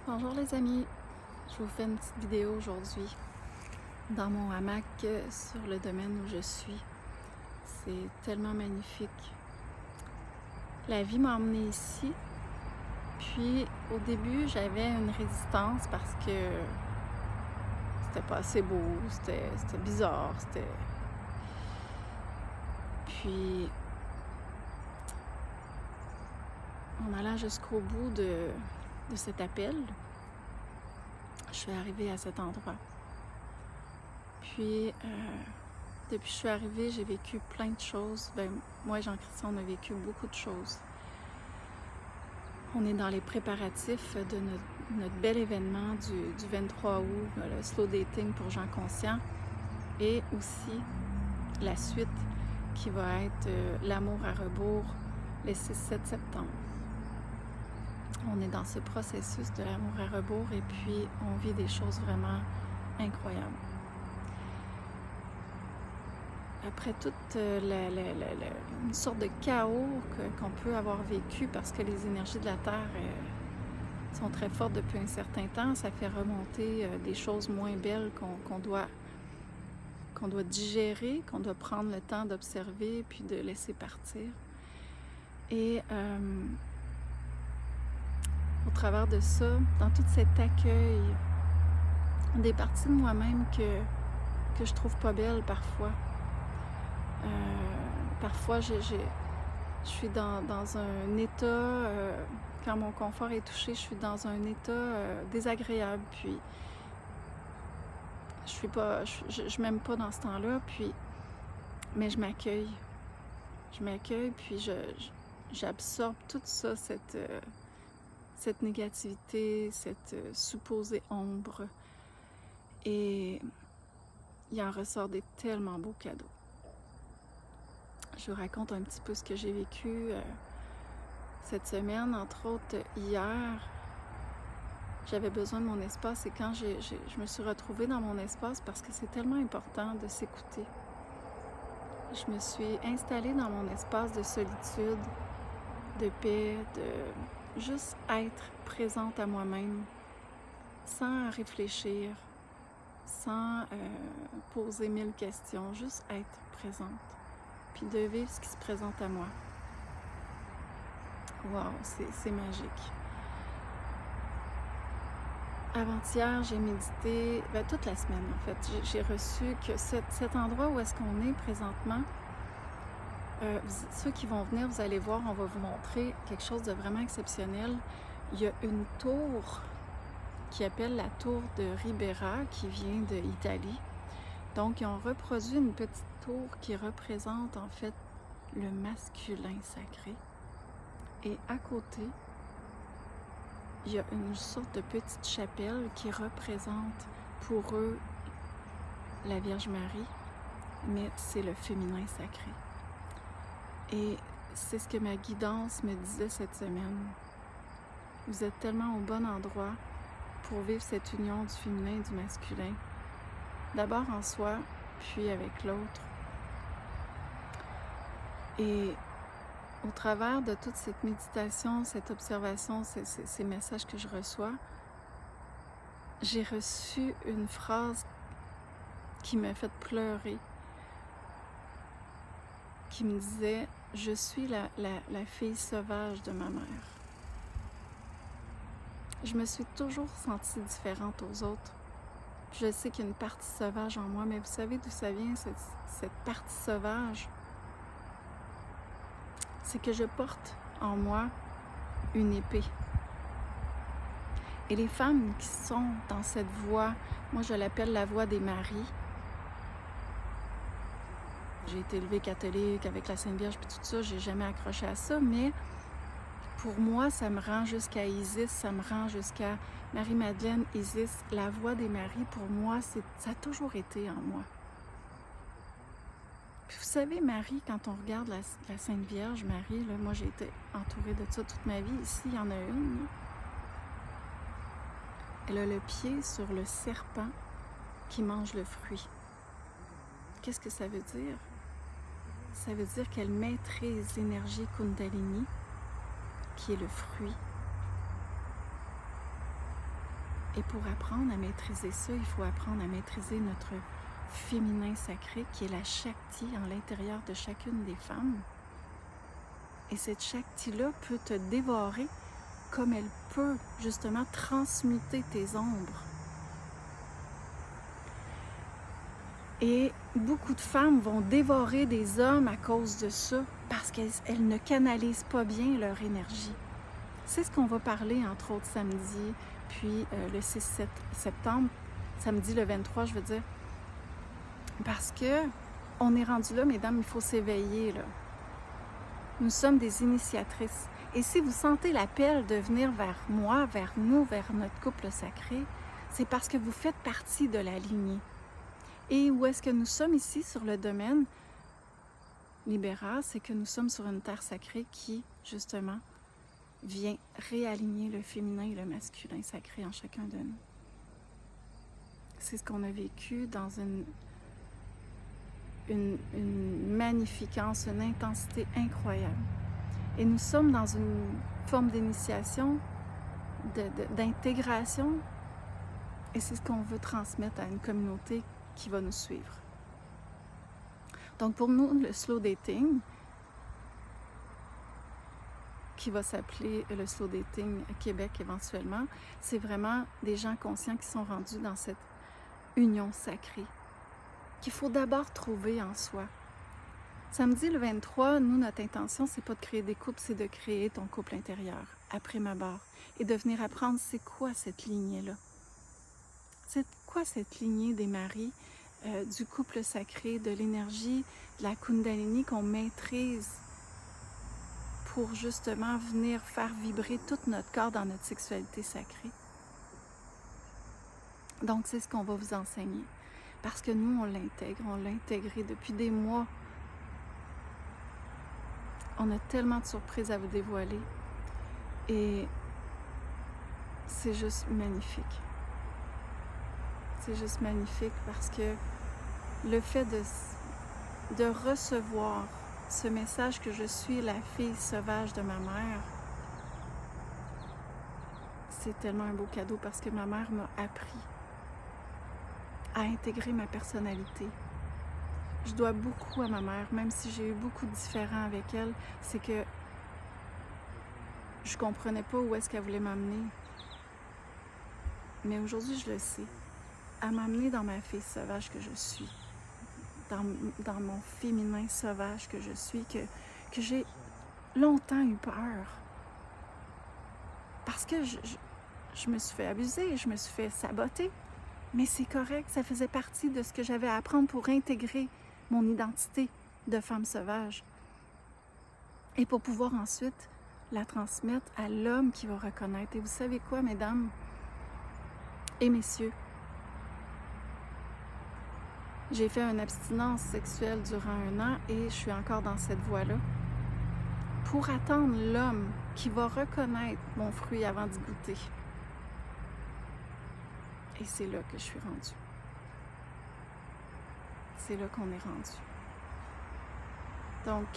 Bonjour les amis, je vous fais une petite vidéo aujourd'hui dans mon hamac sur le domaine où je suis. C'est tellement magnifique. La vie m'a emmenée ici, puis au début j'avais une résistance parce que c'était pas assez beau, c'était bizarre, Puis en allant jusqu'au bout de cet appel, je suis arrivée à cet endroit. Puis, depuis que je suis arrivée, j'ai vécu plein de choses. Moi et Jean-Christian, on a vécu beaucoup de choses. On est dans les préparatifs de notre bel événement du 23 août, le slow dating pour gens conscients, et aussi la suite qui va être l'amour à rebours le 6-7 septembre. On est dans ce processus de l'amour à rebours et puis on vit des choses vraiment incroyables. Après toute une sorte de chaos qu'on peut avoir vécu parce que les énergies de la Terre sont très fortes depuis un certain temps, ça fait remonter des choses moins belles qu'on doit digérer, qu'on doit prendre le temps d'observer puis de laisser partir. Et au travers de ça, dans tout cet accueil, des parties de moi-même que je trouve pas belles parfois. Parfois, je suis dans un état, quand mon confort est touché, je suis dans un état désagréable. Puis, je m'aime pas dans ce temps-là. Puis, mais je m'accueille. Je m'accueille, puis j'absorbe tout ça, cette négativité, cette supposée ombre. Et il en ressort des tellement beaux cadeaux. Je vous raconte un petit peu ce que j'ai vécu cette semaine. Entre autres, hier, j'avais besoin de mon espace et quand je me suis retrouvée dans mon espace parce que c'est tellement important de s'écouter. Je me suis installée dans mon espace de solitude, de paix, de juste être présente à moi-même, sans réfléchir, sans poser 1000 questions, juste être présente. Puis de vivre ce qui se présente à moi. Wow, c'est magique. Avant-hier, j'ai médité, toute la semaine en fait. J'ai reçu que cet endroit où est-ce qu'on est présentement, ceux qui vont venir, vous allez voir, on va vous montrer quelque chose de vraiment exceptionnel. Il y a une tour qui appelle la tour de Ribera, qui vient d'Italie. Donc, ils ont reproduit une petite tour qui représente en fait le masculin sacré. Et à côté, il y a une sorte de petite chapelle qui représente pour eux la Vierge Marie, mais c'est le féminin sacré. Et c'est ce que ma guidance me disait cette semaine. Vous êtes tellement au bon endroit pour vivre cette union du féminin et du masculin. D'abord en soi, puis avec l'autre. Et au travers de toute cette méditation, cette observation, ces messages que je reçois, j'ai reçu une phrase qui m'a fait pleurer, qui me disait « Je suis la fille sauvage de ma mère ». Je me suis toujours sentie différente aux autres. Je sais qu'il y a une partie sauvage en moi, mais vous savez d'où ça vient, cette partie sauvage? C'est que je porte en moi une épée. Et les femmes qui sont dans cette voie, moi je l'appelle la voie des maris. J'ai été élevée catholique avec la Sainte Vierge puis tout ça, j'ai jamais accroché à ça, mais pour moi, ça me rend jusqu'à Isis, ça me rend jusqu'à Marie-Madeleine, Isis. La voie des maris, pour moi, ça a toujours été en moi. Puis vous savez, Marie, quand on regarde la Sainte Vierge, Marie, là, moi j'ai été entourée de ça toute ma vie. Ici, il y en a une. Là. Elle a le pied sur le serpent qui mange le fruit. Qu'est-ce que ça veut dire? Ça veut dire qu'elle maîtrise l'énergie Kundalini, qui est le fruit. Et pour apprendre à maîtriser ça, il faut apprendre à maîtriser notre féminin sacré, qui est la Shakti en l'intérieur de chacune des femmes. Et cette Shakti-là peut te dévorer comme elle peut justement transmuter tes ombres. Et beaucoup de femmes vont dévorer des hommes à cause de ça, parce qu'elles ne canalisent pas bien leur énergie. C'est ce qu'on va parler, entre autres, samedi, puis le 6 septembre, samedi le 23, je veux dire. Parce que on est rendu là, mesdames, il faut s'éveiller, là. Nous sommes des initiatrices. Et si vous sentez l'appel de venir vers moi, vers nous, vers notre couple sacré, c'est parce que vous faites partie de la lignée. Et où est-ce que nous sommes ici sur le domaine Libéra, c'est que nous sommes sur une terre sacrée qui, justement, vient réaligner le féminin et le masculin sacré en chacun de nous. C'est ce qu'on a vécu dans une magnificence, une intensité incroyable. Et nous sommes dans une forme d'initiation, d'intégration, et c'est ce qu'on veut transmettre à une communauté qui va nous suivre. Donc pour nous, le slow dating, qui va s'appeler le slow dating Québec éventuellement, c'est vraiment des gens conscients qui sont rendus dans cette union sacrée, qu'il faut d'abord trouver en soi. Samedi le 23, nous, notre intention, c'est pas de créer des couples, c'est de créer ton couple intérieur, après ma barre, et de venir apprendre c'est quoi cette lignée-là. C'est quoi cette lignée des maris, du couple sacré, de l'énergie, de la Kundalini qu'on maîtrise pour justement venir faire vibrer tout notre corps dans notre sexualité sacrée. Donc, c'est ce qu'on va vous enseigner. Parce que nous, on l'a intégré depuis des mois. On a tellement de surprises à vous dévoiler. Et c'est juste magnifique. C'est juste magnifique parce que le fait de recevoir ce message que je suis la fille sauvage de ma mère, c'est tellement un beau cadeau parce que ma mère m'a appris à intégrer ma personnalité. Je dois beaucoup à ma mère, même si j'ai eu beaucoup de différends avec elle, c'est que je comprenais pas où est-ce qu'elle voulait m'amener. Mais aujourd'hui, je le sais. Elle m'a amenée dans ma fille sauvage que je suis, dans mon féminin sauvage que je suis, que j'ai longtemps eu peur. Parce que je me suis fait abuser, je me suis fait saboter. Mais c'est correct, ça faisait partie de ce que j'avais à apprendre pour intégrer mon identité de femme sauvage. Et pour pouvoir ensuite la transmettre à l'homme qui va reconnaître. Et vous savez quoi, mesdames et messieurs? J'ai fait une abstinence sexuelle durant 1 an et je suis encore dans cette voie-là. Pour attendre l'homme qui va reconnaître mon fruit avant d'y goûter. Et c'est là que je suis rendue. C'est là qu'on est rendu. Donc,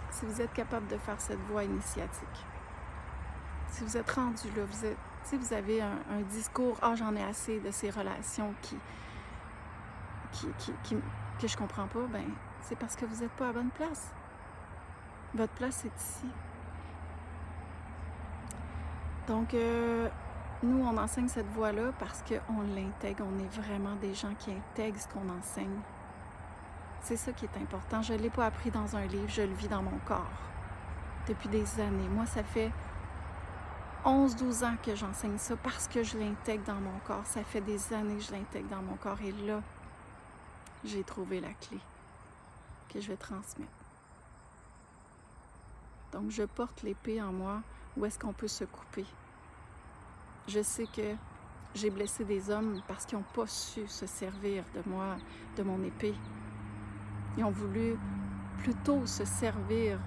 si vous êtes capable de faire cette voie initiatique, si vous êtes rendu là, vous avez un discours « Ah, j'en ai assez de ces relations que je comprends pas », ben c'est parce que vous n'êtes pas à la bonne place. Votre place est ici. Donc, nous, on enseigne cette voie-là parce qu'on l'intègre. On est vraiment des gens qui intègrent ce qu'on enseigne. C'est ça qui est important. Je ne l'ai pas appris dans un livre, je le vis dans mon corps. Depuis des années. Moi, ça fait 11-12 ans que j'enseigne ça parce que je l'intègre dans mon corps. Ça fait des années que je l'intègre dans mon corps. Et là, j'ai trouvé la clé que je vais transmettre. Donc, je porte l'épée en moi. Où est-ce qu'on peut se couper? Je sais que j'ai blessé des hommes parce qu'ils n'ont pas su se servir de moi, de mon épée. Ils ont voulu plutôt se servir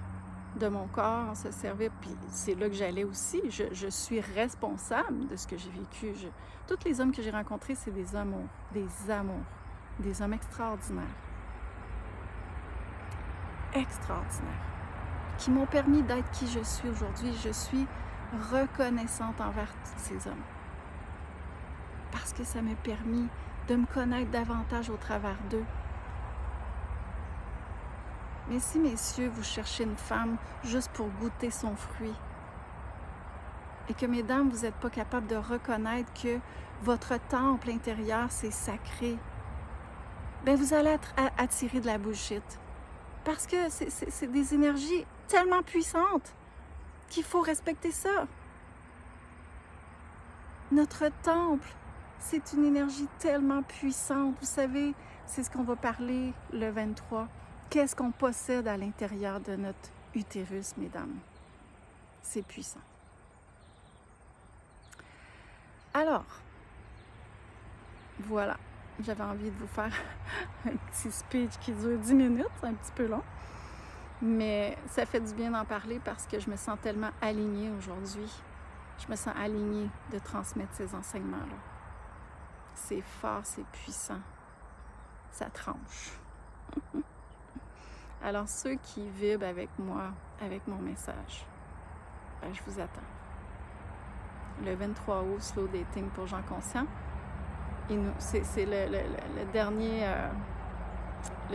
de mon corps, se servir, puis c'est là que j'allais aussi. Je suis responsable de ce que j'ai vécu. Tous les hommes que j'ai rencontrés, c'est des amours, des hommes extraordinaires. Extraordinaires. Qui m'ont permis d'être qui je suis aujourd'hui. Je suis reconnaissante envers tous ces hommes. parce que ça m'a permis de me connaître davantage au travers d'eux. Mais si, messieurs, vous cherchez une femme juste pour goûter son fruit, et que, mesdames, vous n'êtes pas capable de reconnaître que votre temple intérieur, c'est sacré, bien, vous allez attirer de la bullshit. Parce que c'est des énergies tellement puissantes qu'il faut respecter ça. Notre temple, c'est une énergie tellement puissante. Vous savez, c'est ce qu'on va parler le 23. Qu'est-ce qu'on possède à l'intérieur de notre utérus, mesdames? C'est puissant. Alors, voilà. J'avais envie de vous faire un petit speech qui dure 10 minutes, c'est un petit peu long. Mais ça fait du bien d'en parler parce que je me sens tellement alignée aujourd'hui. Je me sens alignée de transmettre ces enseignements-là. C'est fort, c'est puissant. Ça tranche. Alors, ceux qui vibrent avec moi, avec mon message, ben, je vous attends. Le 23 août, Slow Dating pour gens conscients. C'est le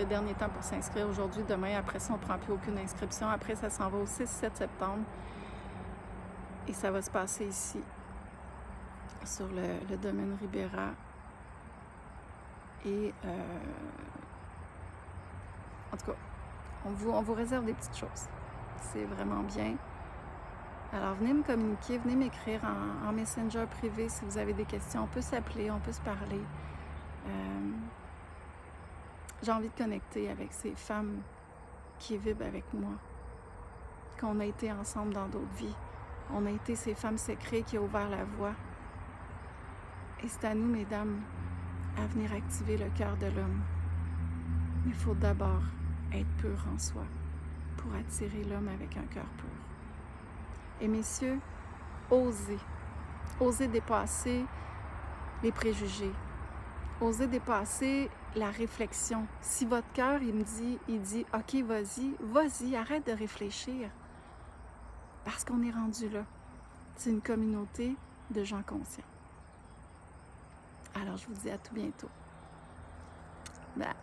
dernier temps pour s'inscrire aujourd'hui. Demain, après ça, on ne prend plus aucune inscription. Après, ça s'en va au 6-7 septembre. Et ça va se passer ici, sur le domaine Ribera. Et en tout cas, on vous réserve des petites choses. C'est vraiment bien. Alors, venez me communiquer, venez m'écrire en Messenger privé si vous avez des questions. On peut s'appeler, on peut se parler. J'ai envie de connecter avec ces femmes qui vibrent avec moi, qu'on a été ensemble dans d'autres vies. On a été ces femmes sacrées qui ont ouvert la voie. Et c'est à nous, mesdames, à venir activer le cœur de l'homme. Mais il faut d'abord être pur en soi pour attirer l'homme avec un cœur pur. Et messieurs, osez dépasser les préjugés, osez dépasser la réflexion. Si votre cœur, il dit, OK, vas-y, arrête de réfléchir. Parce qu'on est rendu là. C'est une communauté de gens conscients. Alors, je vous dis à tout bientôt. Bye!